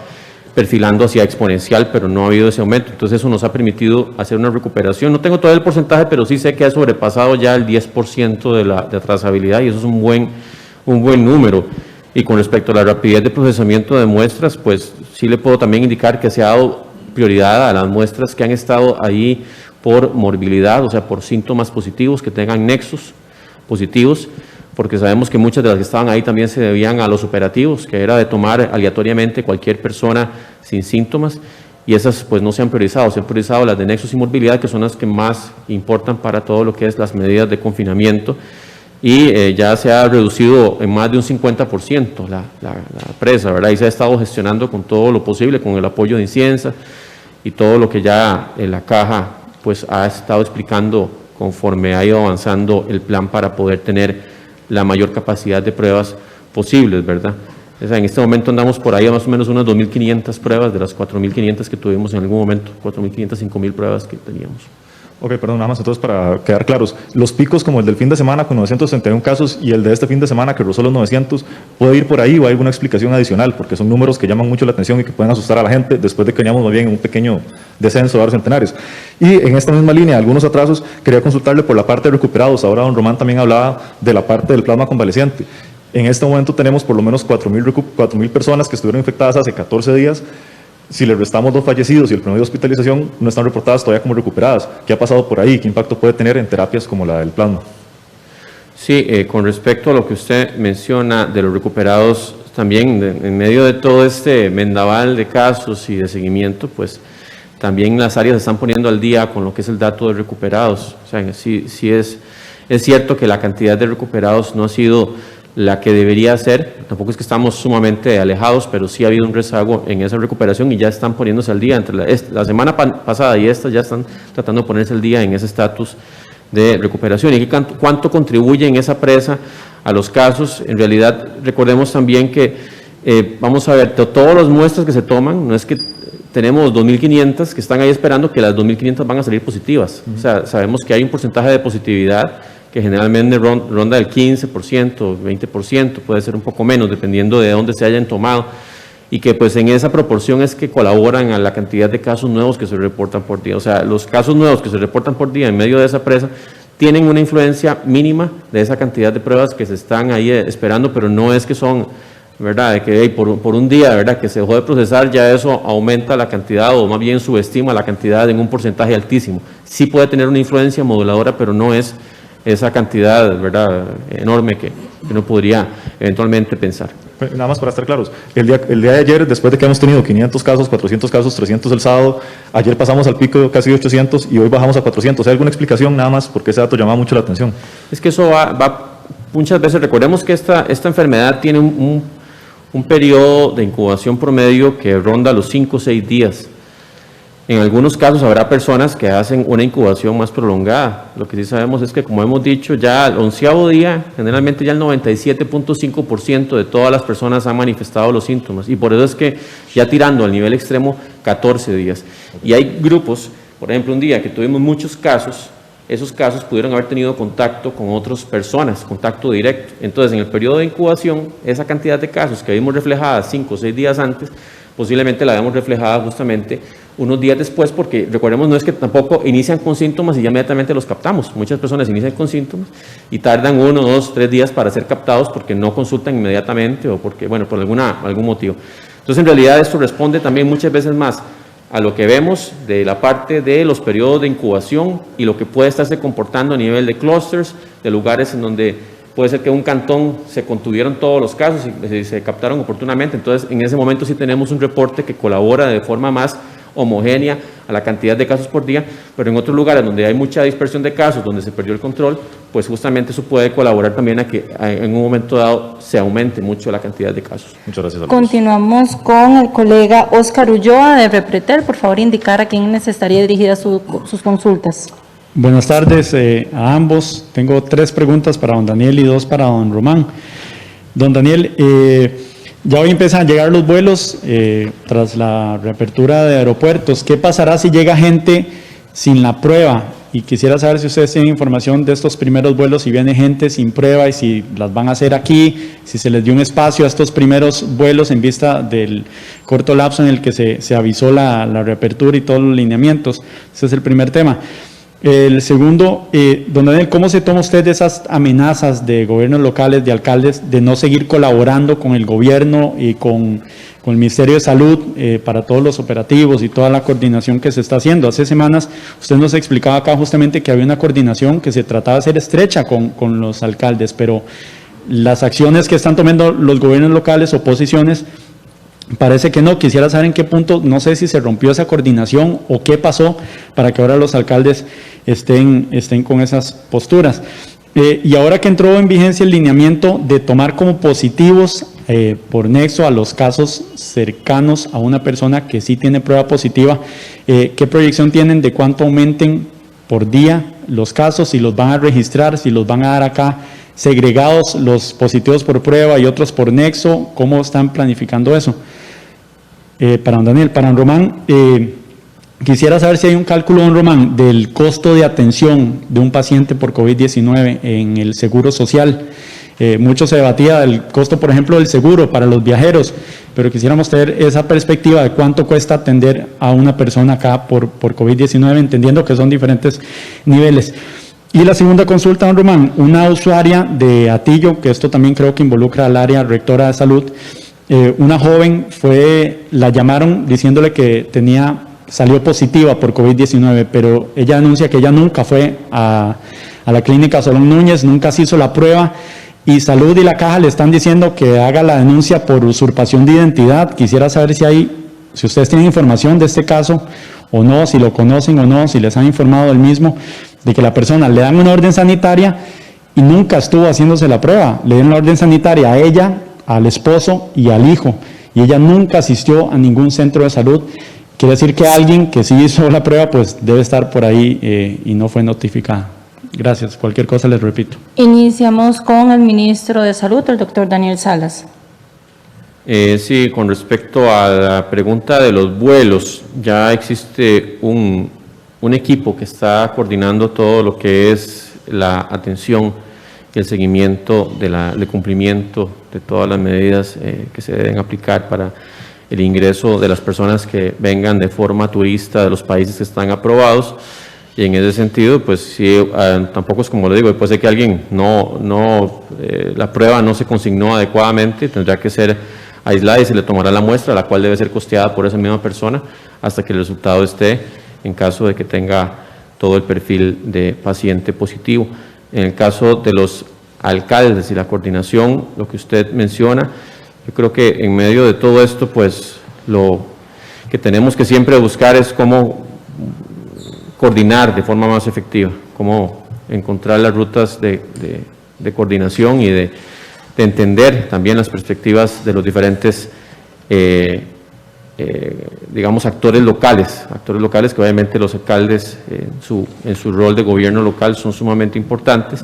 perfilando hacia exponencial, pero no ha habido ese aumento. Entonces eso nos ha permitido hacer una recuperación. No tengo todavía el porcentaje, pero sí sé que ha sobrepasado ya el 10% de la trazabilidad y eso es un buen número. Y con respecto a la rapidez de procesamiento de muestras, pues sí le puedo también indicar que se ha dado prioridad a las muestras que han estado ahí por morbilidad, o sea, por síntomas positivos, que tengan nexos positivos, porque sabemos que muchas de las que estaban ahí también se debían a los operativos, que era de tomar aleatoriamente cualquier persona sin síntomas, y esas pues no se han priorizado las de nexos y morbilidad, que son las que más importan para todo lo que es las medidas de confinamiento, y ya se ha reducido en más de un 50% la presa, ¿verdad? Y se ha estado gestionando con todo lo posible, con el apoyo de Inciensa y todo lo que ya la caja pues ha estado explicando conforme ha ido avanzando el plan para poder tener la mayor capacidad de pruebas posibles, ¿verdad? O sea, en este momento andamos por ahí a más o menos unas 2.500 pruebas de las 4.500 que tuvimos en algún momento, 4.500, 5.000 pruebas que teníamos. Ok, perdón, nada más entonces para quedar claros, los picos como el del fin de semana con 961 casos y el de este fin de semana que rozó los 900, ¿puede ir por ahí o hay alguna explicación adicional? Porque son números que llaman mucho la atención y que pueden asustar a la gente después de que veníamos más bien en un pequeño descenso de varios centenares. Y en esta misma línea, algunos atrasos, quería consultarle por la parte de recuperados. Ahora don Román también hablaba de la parte del plasma convaleciente. En este momento tenemos por lo menos 4.000 personas que estuvieron infectadas hace 14 días. Si le restamos 2 fallecidos y el promedio de hospitalización, no están reportadas todavía como recuperadas. ¿Qué ha pasado por ahí? ¿Qué impacto puede tener en terapias como la del plasma? Sí, con respecto a lo que usted menciona de los recuperados, también en medio de todo este vendaval de casos y de seguimiento, pues también las áreas se están poniendo al día con lo que es el dato de recuperados. O sea, sí es cierto que la cantidad de recuperados no ha sido la que debería ser, tampoco es que estamos sumamente alejados, pero sí ha habido un rezago en esa recuperación y ya están poniéndose al día. Entre la semana pasada y esta ya están tratando de ponerse al día en ese estatus de recuperación. ¿Y cuánto contribuye en esa presa a los casos? En realidad, recordemos también que, vamos a ver, todas las muestras que se toman, no es que tenemos 2.500 que están ahí esperando que las 2.500 van a salir positivas. O sea, sabemos que hay un porcentaje de positividad que generalmente ronda el 15%, 20%, puede ser un poco menos, dependiendo de dónde se hayan tomado, y que pues en esa proporción es que colaboran a la cantidad de casos nuevos que se reportan por día. O sea, los casos nuevos que se reportan por día en medio de esa presa tienen una influencia mínima de esa cantidad de pruebas que se están ahí esperando, pero no es que son, ¿verdad?, de que por un día, ¿verdad?, que se dejó de procesar, ya eso aumenta la cantidad o más bien subestima la cantidad en un porcentaje altísimo. Sí puede tener una influencia moduladora, pero no es esa cantidad, ¿verdad?, enorme que uno podría eventualmente pensar. Nada más para estar claros, el día de ayer, después de que hemos tenido 500 casos, 400 casos, 300 el sábado, ayer pasamos al pico de casi 800 y hoy bajamos a 400. ¿Hay alguna explicación nada más? Porque ese dato llama mucho la atención. Es que eso va muchas veces, recordemos que esta enfermedad tiene un periodo de incubación promedio que ronda los 5 o 6 días. En algunos casos habrá personas que hacen una incubación más prolongada. Lo que sí sabemos es que, como hemos dicho, ya al 11º día, generalmente ya el 97.5% de todas las personas han manifestado los síntomas. Y por eso es que ya tirando al nivel extremo, 14 días. Y hay grupos, por ejemplo, un día que tuvimos muchos casos, esos casos pudieron haber tenido contacto con otras personas, contacto directo. Entonces, en el periodo de incubación, esa cantidad de casos que vimos reflejadas 5 o 6 días antes, posiblemente la vemos reflejada justamente unos días después, porque recordemos, no es que tampoco inician con síntomas y ya inmediatamente los captamos. Muchas personas inician con síntomas y tardan 1, 2, 3 días para ser captados porque no consultan inmediatamente o porque, bueno, por algún motivo. Entonces, en realidad, esto responde también muchas veces más a lo que vemos de la parte de los periodos de incubación y lo que puede estarse comportando a nivel de clusters, de lugares en donde puede ser que un cantón se contuvieron todos los casos y se captaron oportunamente. Entonces, en ese momento sí tenemos un reporte que colabora de forma más homogénea a la cantidad de casos por día, pero en otros lugares donde hay mucha dispersión de casos, donde se perdió el control, pues justamente eso puede colaborar también a que en un momento dado se aumente mucho la cantidad de casos. Muchas gracias. Continuamos con el colega Óscar Ulloa de Repretel. Por favor, indicar a quiénes estaría dirigida sus consultas. Buenas tardes a ambos. Tengo 3 preguntas para don Daniel y 2 para don Román. Don Daniel, ya hoy empiezan a llegar los vuelos tras la reapertura de aeropuertos. ¿Qué pasará si llega gente sin la prueba? Y quisiera saber si ustedes tienen información de estos primeros vuelos, si viene gente sin prueba y si las van a hacer aquí, si se les dio un espacio a estos primeros vuelos en vista del corto lapso en el que se avisó la reapertura y todos los lineamientos. Ese es el primer tema. El segundo, don Daniel, ¿cómo se toma usted de esas amenazas de gobiernos locales, de alcaldes, de no seguir colaborando con el gobierno y con el Ministerio de Salud para todos los operativos y toda la coordinación que se está haciendo? Hace semanas usted nos explicaba acá justamente que había una coordinación que se trataba de hacer estrecha con los alcaldes, pero las acciones que están tomando los gobiernos locales o posiciones Parece que no. Quisiera saber en qué punto, no sé si se rompió esa coordinación o qué pasó para que ahora los alcaldes estén con esas posturas. Y ahora que entró en vigencia el lineamiento de tomar como positivos por nexo a los casos cercanos a una persona que sí tiene prueba positiva, ¿qué proyección tienen de cuánto aumenten por día los casos? Si los van a registrar, si los van a dar acá segregados, los positivos por prueba y otros por nexo, ¿cómo están planificando eso? Para don Daniel. Para don Román, quisiera saber si hay un cálculo, don Román, del costo de atención de un paciente por COVID-19 en el Seguro Social. Mucho se debatía del costo, por ejemplo, del seguro para los viajeros, pero quisiéramos tener esa perspectiva de cuánto cuesta atender a una persona acá por COVID-19, entendiendo que son diferentes niveles. Y la segunda consulta, don Román, una usuaria de Atillo, que esto también creo que involucra al área rectora de salud, una joven la llamaron diciéndole que salió positiva por COVID-19, pero ella anuncia que ella nunca fue a la clínica Solón Núñez, nunca se hizo la prueba, y Salud y la Caja le están diciendo que haga la denuncia por usurpación de identidad. Quisiera saber si ustedes tienen información de este caso o no, si lo conocen o no, si les han informado del mismo, de que la persona le dan una orden sanitaria y nunca estuvo haciéndose la prueba. Le dieron la orden sanitaria a ella, al esposo y al hijo, y ella nunca asistió a ningún centro de salud. Quiere decir que alguien que sí hizo la prueba pues debe estar por ahí y no fue notificada. Gracias. Cualquier cosa les repito. Iniciamos con el ministro de Salud, el doctor Daniel Salas. Sí, con respecto a la pregunta de los vuelos, ya existe un equipo que está coordinando todo lo que es la atención y el seguimiento de cumplimiento de todas las medidas que se deben aplicar para el ingreso de las personas que vengan de forma turista de los países que están aprobados. Y en ese sentido, pues sí, tampoco es como le digo, puede ser que alguien la prueba no se consignó adecuadamente, tendrá que ser aislada y se le tomará la muestra, la cual debe ser costeada por esa misma persona hasta que el resultado esté, en caso de que tenga todo el perfil de paciente positivo. En el caso de los alcaldes y la coordinación, lo que usted menciona, yo creo que en medio de todo esto, pues lo que tenemos que siempre buscar es cómo coordinar de forma más efectiva, cómo encontrar las rutas de coordinación y de entender también las perspectivas de los diferentes, digamos, actores locales que obviamente los alcaldes en su rol de gobierno local son sumamente importantes.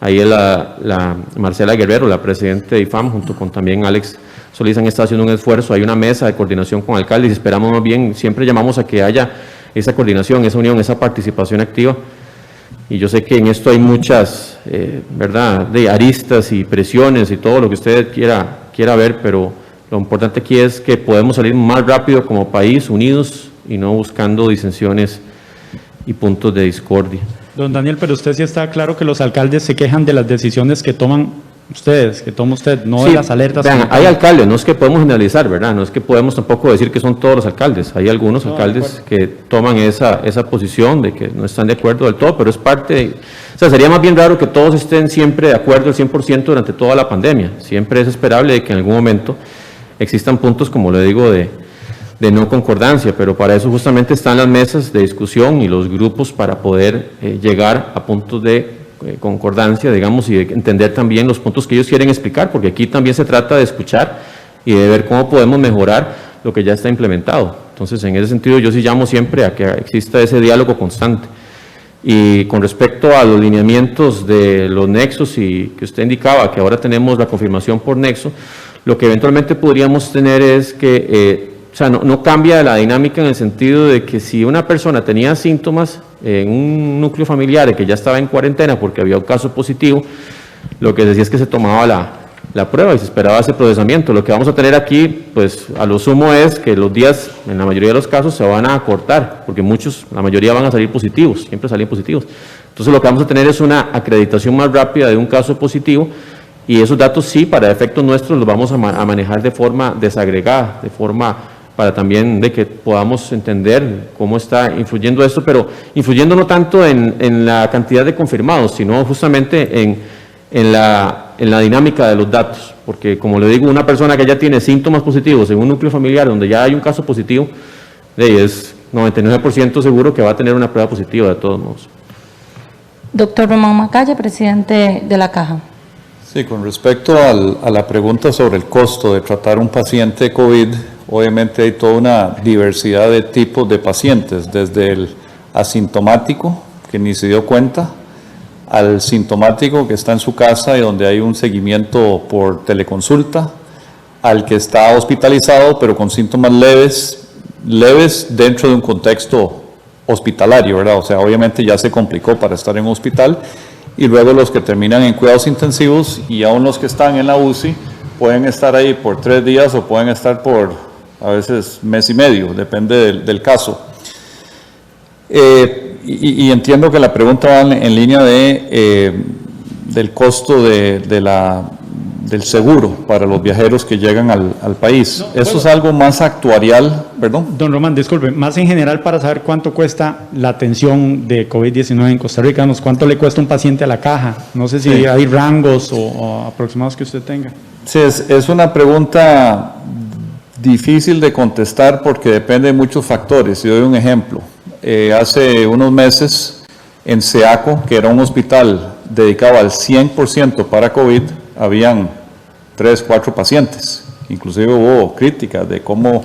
Ahí la Marcela Guerrero, la presidenta de IFAM, junto con también Alex Solís, han estado haciendo un esfuerzo. Hay una mesa de coordinación con alcaldes y esperamos más bien, siempre llamamos a que haya esa coordinación, esa unión, esa participación activa. Y yo sé que en esto hay muchas, ¿verdad?, de aristas y presiones y todo lo que usted quiera ver, pero lo importante aquí es que podemos salir más rápido como país, unidos y no buscando disensiones y puntos de discordia. Don Daniel, pero usted sí está claro que los alcaldes se quejan de las decisiones que toman ustedes, que toma usted, no sí, de las alertas. Vean, hay alcaldes, no es que podemos generalizar, ¿verdad? No es que podemos tampoco decir que son todos los alcaldes. Hay algunos alcaldes que toman esa posición de que no están de acuerdo del todo, pero es parte o sea, sería más bien raro que todos estén siempre de acuerdo al 100% durante toda la pandemia. Siempre es esperable de que en algún momento existan puntos, como le digo, de no concordancia, pero para eso justamente están las mesas de discusión y los grupos para poder llegar a puntos de concordancia, digamos, y de entender también los puntos que ellos quieren explicar, porque aquí también se trata de escuchar y de ver cómo podemos mejorar lo que ya está implementado. Entonces, en ese sentido, yo sí llamo siempre a que exista ese diálogo constante. Y con respecto a los lineamientos de los nexos y que usted indicaba, que ahora tenemos la confirmación por nexo, lo que eventualmente podríamos tener es que o sea, no cambia la dinámica en el sentido de que si una persona tenía síntomas en un núcleo familiar que ya estaba en cuarentena porque había un caso positivo, lo que decía es que se tomaba la prueba y se esperaba ese procesamiento. Lo que vamos a tener aquí, pues a lo sumo es que los días, en la mayoría de los casos, se van a acortar, porque la mayoría van a salir positivos, siempre salen positivos. Entonces lo que vamos a tener es una acreditación más rápida de un caso positivo, y esos datos sí, para efectos nuestros, los vamos a manejar de forma desagregada, de forma para también de que podamos entender cómo está influyendo esto, pero influyendo no tanto en la cantidad de confirmados, sino justamente en la dinámica de los datos. porque como le digo, una persona que ya tiene síntomas positivos en un núcleo familiar donde ya hay un caso positivo, es 99% seguro que va a tener una prueba positiva de todos modos. Doctor Román Macaya, presidente de la Caja. Sí, con respecto a la pregunta sobre el costo de tratar un paciente COVID, obviamente hay toda una diversidad de tipos de pacientes, desde el asintomático, que ni se dio cuenta, al sintomático que está en su casa y donde hay un seguimiento por teleconsulta, al que está hospitalizado pero con síntomas leves dentro de un contexto hospitalario, ¿verdad? O sea, obviamente ya se complicó para estar en un hospital, y luego los que terminan en cuidados intensivos, y aún los que están en la UCI pueden estar ahí por 3 días o pueden estar por a veces mes y medio, depende del caso. Y entiendo que la pregunta va en línea del costo del seguro para los viajeros que llegan al país. Eso es algo más actuarial, perdón. Don Román, disculpe, más en general para saber cuánto cuesta la atención de COVID-19 en Costa Rica, ¿cuánto le cuesta un paciente a la Caja? No sé si Sí. hay rangos o aproximados que usted tenga. Sí, es una pregunta difícil de contestar porque depende de muchos factores. Y doy un ejemplo. Hace unos meses en SEACO, que era un hospital dedicado al 100% para COVID, habían 3, 4 pacientes. Inclusive hubo críticas de cómo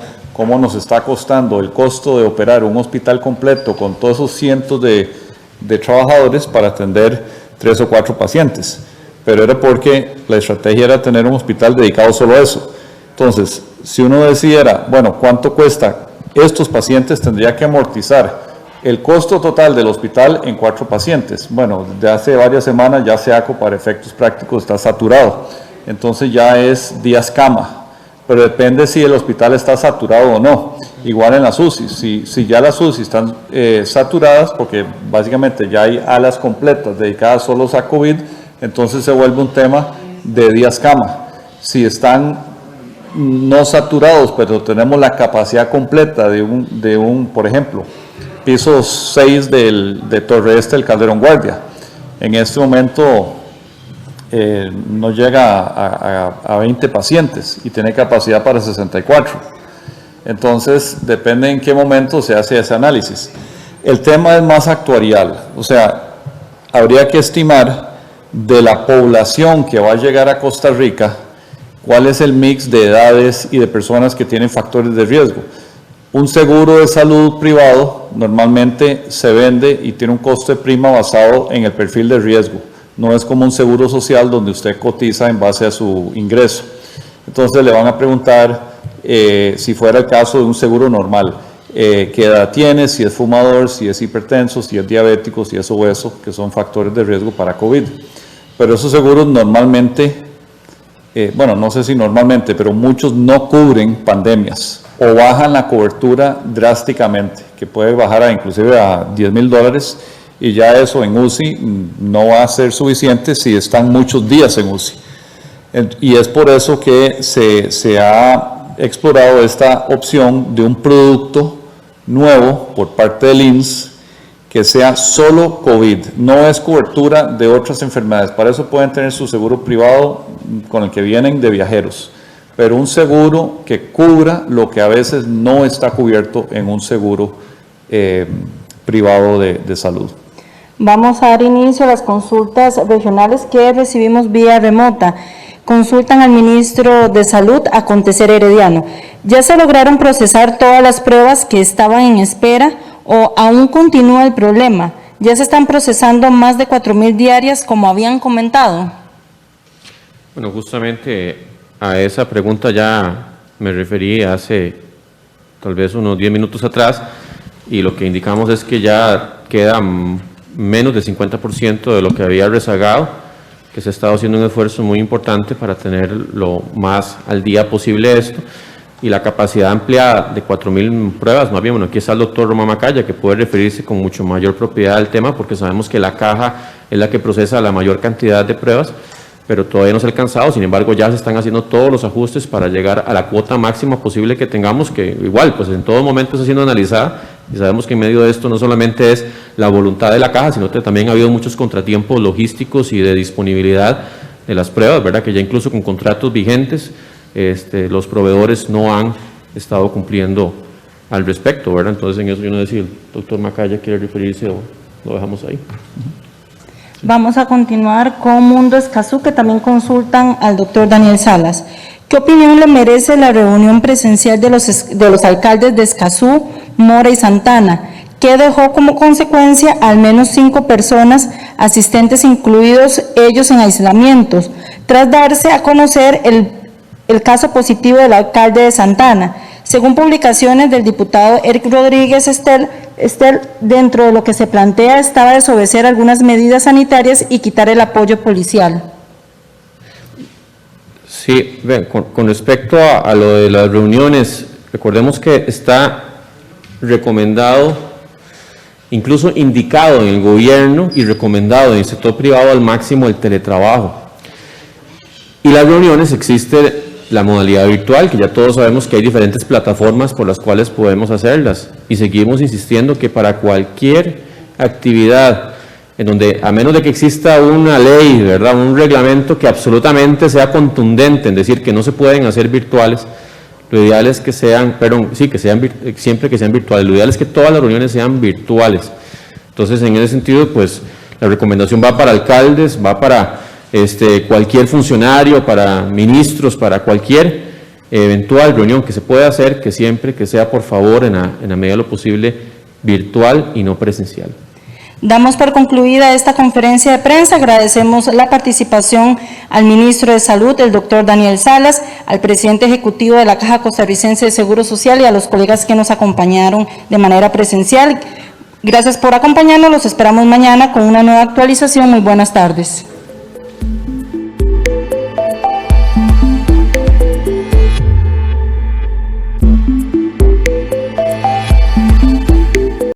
nos está costando el costo de operar un hospital completo con todos esos cientos de trabajadores para atender 3 o 4 pacientes. Pero era porque la estrategia era tener un hospital dedicado solo a eso. Entonces, si uno decidiera, bueno, ¿cuánto cuesta estos pacientes? Tendría que amortizar el costo total del hospital en 4 pacientes. Bueno, desde hace varias semanas ya SEACO para efectos prácticos está saturado. Entonces ya es días cama. Pero depende si el hospital está saturado o no. Igual en las UCI. Si ya las UCI están saturadas, porque básicamente ya hay alas completas dedicadas solo a COVID, entonces se vuelve un tema de días cama. Si están no saturados, pero tenemos la capacidad completa de un por ejemplo, piso 6 de Torre Este del Calderón Guardia. En este momento no llega a 20 pacientes y tiene capacidad para 64. Entonces, depende en qué momento se hace ese análisis. El tema es más actuarial, o sea, habría que estimar de la población que va a llegar a Costa Rica, cuál es el mix de edades y de personas que tienen factores de riesgo. Un seguro de salud privado normalmente se vende y tiene un costo de prima basado en el perfil de riesgo. No es como un seguro social donde usted cotiza en base a su ingreso. Entonces le van a preguntar si fuera el caso de un seguro normal, qué edad tiene, si es fumador, si es hipertenso, si es diabético, si es obeso, que son factores de riesgo para COVID. Pero esos seguros normalmente, bueno, no sé si normalmente, pero muchos no cubren pandemias o bajan la cobertura drásticamente, que puede bajar inclusive a $10,000, y ya eso en UCI no va a ser suficiente si están muchos días en UCI. Y es por eso que se ha explorado esta opción de un producto nuevo por parte del INSS que sea solo COVID, no es cobertura de otras enfermedades. Para eso pueden tener su seguro privado con el que vienen de viajeros, pero un seguro que cubra lo que a veces no está cubierto en un seguro privado de salud. Vamos a dar inicio a las consultas regionales que recibimos vía remota. Consultan al ministro de Salud, Acontecer Herediano. ¿Ya se lograron procesar todas las pruebas que estaban en espera o aún continúa el problema? ¿Ya se están procesando más de 4,000 diarias como habían comentado? Bueno, justamente a esa pregunta ya me referí hace tal vez unos 10 minutos atrás, y lo que indicamos es que ya queda menos del 50% de lo que había rezagado, que se ha estado haciendo un esfuerzo muy importante para tener lo más al día posible esto, y la capacidad ampliada de 4,000 pruebas. Más bien, bueno, aquí está el doctor Román Macaya, que puede referirse con mucho mayor propiedad al tema, porque sabemos que la Caja es la que procesa la mayor cantidad de pruebas, pero todavía no se ha alcanzado. Sin embargo, ya se están haciendo todos los ajustes para llegar a la cuota máxima posible que tengamos, que igual, pues en todo momento está siendo analizada, y sabemos que en medio de esto no solamente es la voluntad de la Caja, sino que también ha habido muchos contratiempos logísticos y de disponibilidad las pruebas, ¿verdad? Que ya incluso con contratos vigentes los proveedores no han estado cumpliendo al respecto, ¿verdad? Entonces en eso yo no sé si el doctor Macaya quiere referirse o lo dejamos ahí. Vamos a continuar con Mundo Escazú, que también consultan al doctor Daniel Salas. ¿Qué opinión le merece la reunión presencial de los alcaldes de Escazú, Mora y Santana, que dejó como consecuencia al menos 5 personas asistentes, incluidos ellos en aislamientos, tras darse a conocer el caso positivo del alcalde de Santana? Según publicaciones del diputado Eric Rodríguez Estel, dentro de lo que se plantea estaba desobedecer algunas medidas sanitarias y quitar el apoyo policial. Sí, bien, con respecto a lo de las reuniones, recordemos que está recomendado, incluso indicado en el gobierno y recomendado en el sector privado al máximo el teletrabajo. Y las reuniones existe la modalidad virtual, que ya todos sabemos que hay diferentes plataformas por las cuales podemos hacerlas, y seguimos insistiendo que para cualquier actividad en donde, a menos de que exista una ley, ¿verdad?, un reglamento que absolutamente sea contundente en decir que no se pueden hacer virtuales, lo ideal es que sean, siempre que sean virtuales, lo ideal es que todas las reuniones sean virtuales. Entonces, en ese sentido, pues, la recomendación va para alcaldes, va para cualquier funcionario, para ministros, para cualquier eventual reunión que se pueda hacer, que siempre que sea, por favor, en la medida de lo posible, virtual y no presencial. Damos por concluida esta conferencia de prensa. Agradecemos la participación al ministro de Salud, el doctor Daniel Salas, al presidente ejecutivo de la Caja Costarricense de Seguro Social y a los colegas que nos acompañaron de manera presencial. Gracias por acompañarnos. Los esperamos mañana con una nueva actualización. Muy buenas tardes.